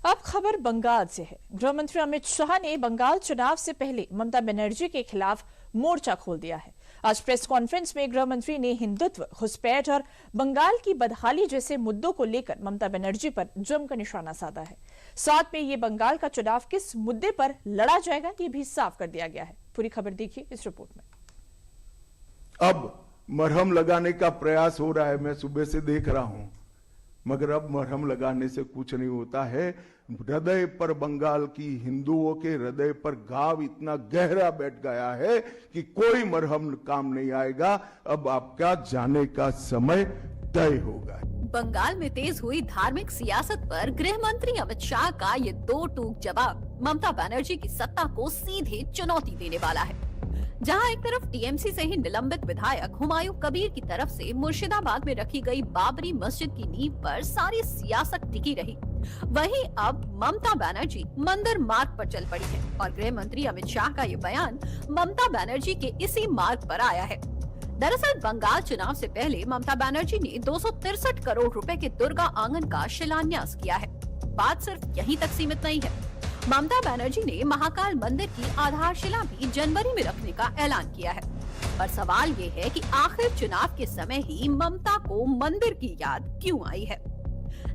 अब खबर बंगाल से है। गृह मंत्री अमित शाह ने बंगाल चुनाव से पहले ममता बनर्जी के खिलाफ मोर्चा खोल दिया है। आज प्रेस कॉन्फ्रेंस में गृह मंत्री ने हिंदुत्व, घुसपैठ और बंगाल की बदहाली जैसे मुद्दों को लेकर ममता बनर्जी पर जमकर निशाना साधा है। साथ में ये बंगाल का चुनाव किस मुद्दे पर लड़ा जाएगा ये भी साफ कर दिया गया है। पूरी खबर देखिए इस रिपोर्ट में। अब मरहम लगाने का प्रयास हो रहा है, मैं सुबह से देख रहा हूं, मगर अब मरहम लगाने से कुछ नहीं होता है। हृदय पर, बंगाल की हिंदुओं के हृदय पर घाव इतना गहरा बैठ गया है कि कोई मरहम काम नहीं आएगा। अब आपका जाने का समय तय होगा। बंगाल में तेज हुई धार्मिक सियासत पर गृह मंत्री अमित शाह का ये दो टूक जवाब ममता बनर्जी की सत्ता को सीधे चुनौती देने वाला है। जहां एक तरफ टीएमसी से ही निलंबित विधायक हुमायूं कबीर की तरफ से मुर्शिदाबाद में रखी गई बाबरी मस्जिद की नींव पर सारी सियासत टिकी रही, वहीं अब ममता बनर्जी मंदिर मार्ग पर चल पड़ी है और गृह मंत्री अमित शाह का ये बयान ममता बनर्जी के इसी मार्ग पर आया है। दरअसल बंगाल चुनाव से पहले ममता बनर्जी ने 263 करोड़ रुपए के दुर्गा आंगन का शिलान्यास किया है। बात सिर्फ यहीं तक सीमित नहीं है। ममता बनर्जी ने महाकाल मंदिर की आधारशिला भी जनवरी में रखने का ऐलान किया है। पर सवाल ये है कि आखिर चुनाव के समय ही ममता को मंदिर की याद क्यों आई है।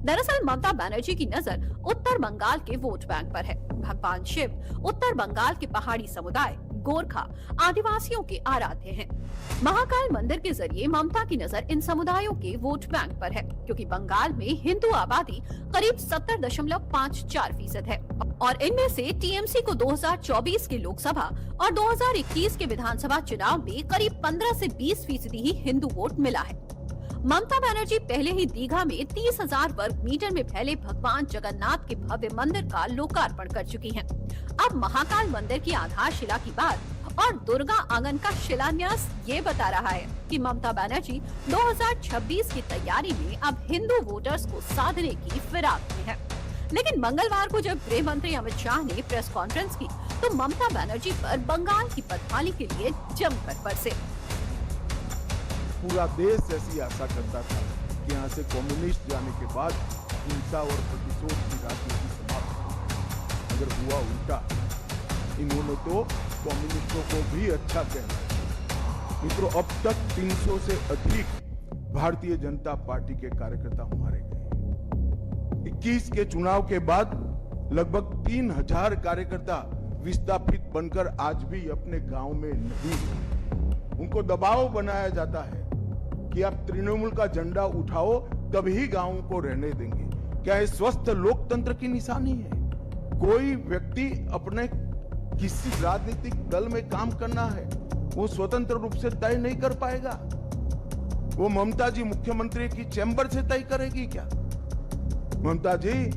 दरअसल ममता बनर्जी की नजर उत्तर बंगाल के वोट बैंक पर है। भगवान शिव उत्तर बंगाल के पहाड़ी समुदाय, गोरखा, आदिवासियों के आराध्य हैं। महाकाल मंदिर के जरिए ममता की नजर इन समुदायों के वोट बैंक पर है, क्योंकि बंगाल में हिंदू आबादी करीब 70.54% है और इनमें से टीएमसी को 2024 के लोकसभा और 2021 के विधानसभा चुनाव में करीब 15 से 20% ही हिंदू वोट मिला है। ममता बनर्जी पहले ही दीघा में 30,000 वर्ग मीटर में फैले भगवान जगन्नाथ के भव्य मंदिर का लोकार्पण कर चुकी हैं। अब महाकाल मंदिर की आधारशिला की बात और दुर्गा आंगन का शिलान्यास ये बता रहा है कि ममता बनर्जी 2026 की तैयारी में अब हिंदू वोटर्स को साधने की फिराक में है। लेकिन मंगलवार को जब गृह मंत्री अमित शाह ने प्रेस कॉन्फ्रेंस की तो ममता बनर्जी पर बंगाल की बदहाली के लिए जमकर बरसे। पूरा देश ऐसी आशा करता था कि यहाँ से कम्युनिस्ट जाने के बाद हिंसा और प्रतिशोध की राजनीति समाप्त हो, मगर हुआ उल्टा। इन्होंने तो कम्युनिस्टों को भी अच्छा कहना। मित्रों, अब तक 300 से अधिक भारतीय जनता पार्टी के कार्यकर्ता मारे गए। 21 के चुनाव के बाद लगभग 3000 कार्यकर्ता विस्थापित बनकर आज भी अपने गांव में नहीं हैं। उनको दबाव बनाया जाता है कि आप तृणमूल का झंडा उठाओ तभी गांवों को रहने देंगे। क्या ये स्वस्थ लोकतंत्र की निशानी है? कोई व्यक्ति अपने किसी राजनीतिक दल में काम करना है, वो स्वतंत्र रूप से तय नहीं कर पाएगा। वो ममता जी मुख्यमंत्री की चैम्बर से तय करेगी क्या? ममता जी,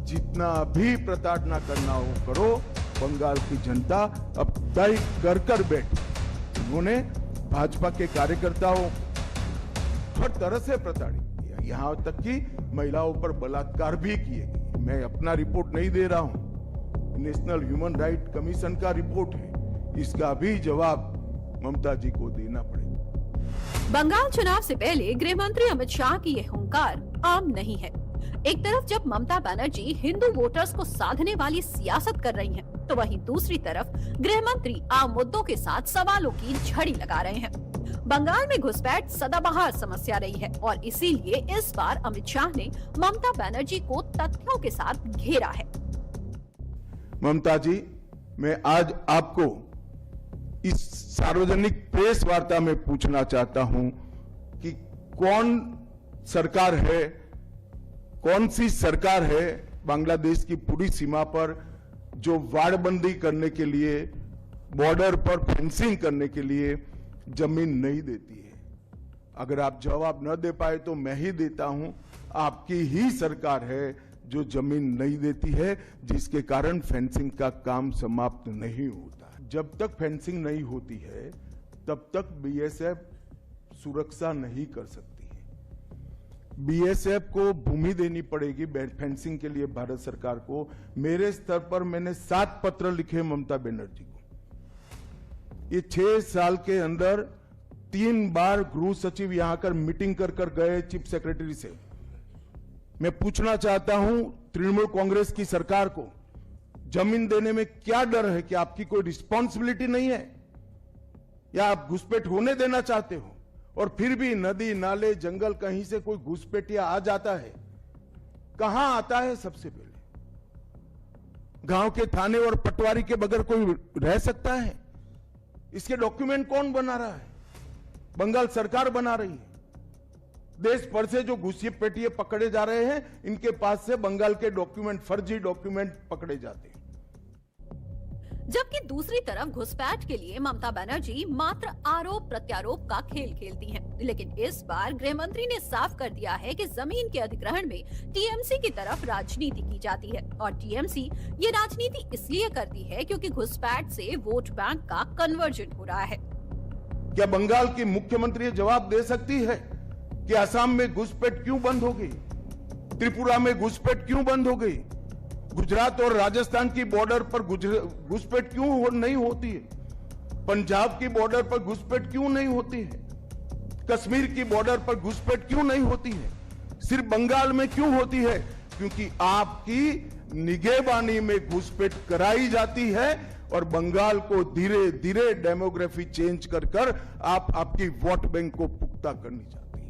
जितना भी प्रताड़ना करना हो करो, बंगाल की जनता अब तय कर बैठी। उन्होंने भाजपा के कार्यकर्ताओं हर तरह से प्रताड़ित किया, यहां तक कि महिलाओं पर बलात्कार भी किए गए। मैं अपना रिपोर्ट नहीं दे रहा हूं, नेशनल ह्यूमन राइट कमीशन का रिपोर्ट है। इसका भी जवाब ममता जी को देना पड़ेगा। बंगाल चुनाव से पहले गृह मंत्री अमित शाह की यह हुंकार आम नहीं है। एक तरफ जब ममता बनर्जी हिंदू वोटर्स को साधने वाली सियासत कर रही हैं, तो वहीं दूसरी तरफ गृह मंत्री आम मुद्दों के साथ सवालों की झड़ी लगा रहे हैं। बंगाल में घुसपैठ सदाबहार समस्या रही है और इसीलिए इस बार अमित शाह ने ममता बनर्जी को तथ्यों के साथ घेरा है। ममता जी, मैं आज आपको इस सार्वजनिक प्रेस वार्ता में पूछना चाहता हूं कि कौन सी सरकार है बांग्लादेश की पूरी सीमा पर जो वाड़बंदी करने के लिए, बॉर्डर पर फेंसिंग करने के लिए जमीन नहीं देती है? अगर आप जवाब न दे पाए तो मैं ही देता हूं। आपकी ही सरकार है जो जमीन नहीं देती है, जिसके कारण फेंसिंग का काम समाप्त नहीं होता। जब तक फेंसिंग नहीं होती है तब तक बीएसएफ सुरक्षा नहीं कर सकती है। बीएसएफ को भूमि देनी पड़ेगी फेंसिंग के लिए भारत सरकार को। मेरे स्तर पर मैंने 7 पत्र लिखे ममता बनर्जी को। ये 6 साल के अंदर 3 बार गृह सचिव यहां कर मीटिंग कर गए चीफ सेक्रेटरी से। मैं पूछना चाहता हूं तृणमूल कांग्रेस की सरकार को, जमीन देने में क्या डर है? कि आपकी कोई रिस्पॉन्सिबिलिटी नहीं है, या आप घुसपैठ होने देना चाहते हो? और फिर भी नदी नाले जंगल कहीं से कोई घुसपैठिया आ जाता है, कहां आता है? सबसे पहले गांव के थाने और पटवारी के बगैर कोई रह सकता है? इसके डॉक्यूमेंट कौन बना रहा है? बंगाल सरकार बना रही है। देश भर से जो घुसपैठिए पकड़े जा रहे हैं, इनके पास से बंगाल के डॉक्यूमेंट, फर्जी डॉक्यूमेंट पकड़े जाते हैं। जबकि दूसरी तरफ घुसपैठ के लिए ममता बनर्जी मात्र आरोप प्रत्यारोप का खेल खेलती हैं। लेकिन इस बार गृह मंत्री ने साफ कर दिया है कि जमीन के अधिग्रहण में टीएमसी की तरफ राजनीति की जाती है, और टीएमसी ये राजनीति इसलिए करती है क्योंकि घुसपैठ से वोट बैंक का कन्वर्जन हो रहा है। क्या बंगाल की मुख्यमंत्री जवाब दे सकती है कि असम में घुसपैठ क्यों बंद हो गई? त्रिपुरा में घुसपैठ क्यों बंद हो गई? गुजरात और राजस्थान की बॉर्डर पर घुसपैठ क्यों नहीं होती है? पंजाब की बॉर्डर पर घुसपैठ क्यों नहीं होती है? कश्मीर की बॉर्डर पर घुसपैठ क्यों नहीं होती है? सिर्फ बंगाल में क्यों होती है? क्योंकि आपकी निगहबानी में घुसपैठ कराई जाती है, और बंगाल को धीरे धीरे डेमोग्राफी चेंज कर कर आप आपकी वोट बैंक को पुख्ता करनी चाहती है।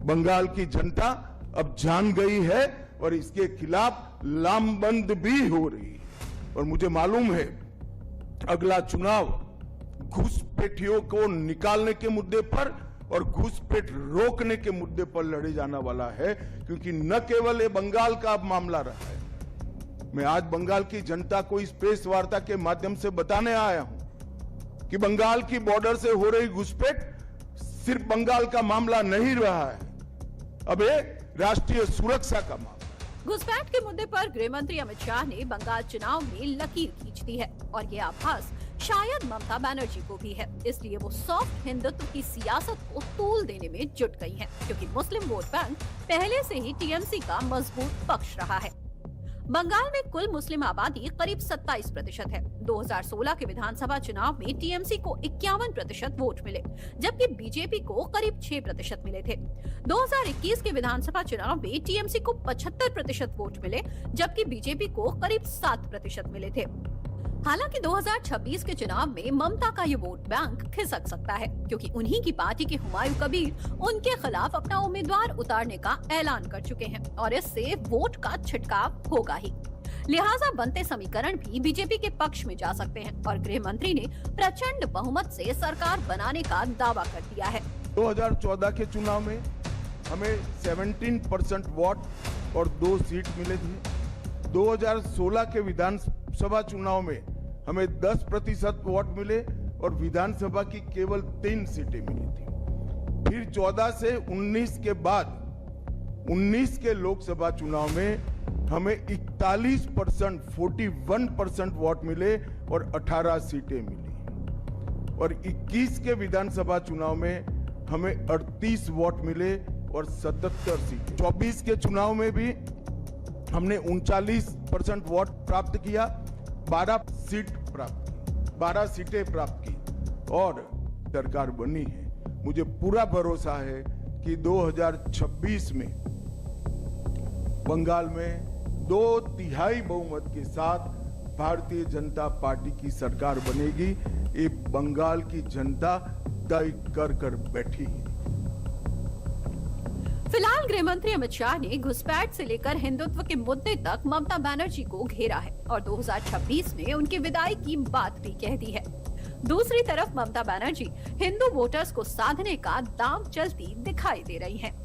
बंगाल की जनता अब जान गई है और इसके खिलाफ लामबंद भी हो रही है। और मुझे मालूम है अगला चुनाव घुसपैठियों को निकालने के मुद्दे पर और घुसपैठ रोकने के मुद्दे पर लड़े जाने वाला है, क्योंकि न केवल ये बंगाल का अब मामला रहा है। मैं आज बंगाल की जनता को इस प्रेस वार्ता के माध्यम से बताने आया हूं कि बंगाल की बॉर्डर से हो रही घुसपैठ सिर्फ बंगाल का मामला नहीं रहा है, अब ये राष्ट्रीय सुरक्षा का मामला। घुसपैठ के मुद्दे पर गृह मंत्री अमित शाह ने बंगाल चुनाव में लकीर खींच दी है, और ये आभास शायद ममता बनर्जी को भी है। इसलिए वो सॉफ्ट हिंदुत्व की सियासत को तूल देने में जुट गई हैं, क्योंकि मुस्लिम वोट बैंक पहले से ही टीएमसी का मजबूत पक्ष रहा है। बंगाल में कुल मुस्लिम आबादी करीब 27% है। 2016 के विधानसभा चुनाव में टीएमसी को 51% वोट मिले, जबकि बीजेपी को करीब 6% मिले थे। 2021 के विधानसभा चुनाव में टीएमसी को 75% वोट मिले, जबकि बीजेपी को करीब 7% मिले थे। हालांकि 2026 के चुनाव में ममता का ये वोट बैंक खिसक सकता है, क्योंकि उन्हीं की पार्टी के हुमायूं कबीर उनके खिलाफ अपना उम्मीदवार उतारने का ऐलान कर चुके हैं, और इससे वोट का छिटकाव होगा ही। लिहाजा बनते समीकरण भी बीजेपी के पक्ष में जा सकते हैं, और गृह मंत्री ने प्रचंड बहुमत से सरकार बनाने का दावा कर दिया है। 2014 के चुनाव में हमें 17% वोट और 2 सीट मिले थे। 2016 के विधानसभा चुनाव में हमें 10% वोट मिले और विधानसभा की केवल 3 सीटें मिली थी। फिर 14 से 19 के बाद 19 के लोकसभा चुनाव में हमें 41% वोट मिले और 18 सीटें मिली, और 21 के विधानसभा चुनाव में हमें 38 वोट मिले और 77 सीटें। 24 के चुनाव में भी हमने 39% वोट प्राप्त किया, 12 सीटें प्राप्त की और सरकार बनी है। मुझे पूरा भरोसा है कि 2026 में बंगाल में 2/3 बहुमत के साथ भारतीय जनता पार्टी की सरकार बनेगी। ये बंगाल की जनता तय कर बैठी है। फिलहाल गृह मंत्री अमित शाह ने घुसपैठ से लेकर हिंदुत्व के मुद्दे तक ममता बनर्जी को घेरा है, और 2026 में उनकी विदाई की बात भी कह दी है। दूसरी तरफ ममता बनर्जी हिंदू वोटर्स को साधने का दांव चलती दिखाई दे रही हैं।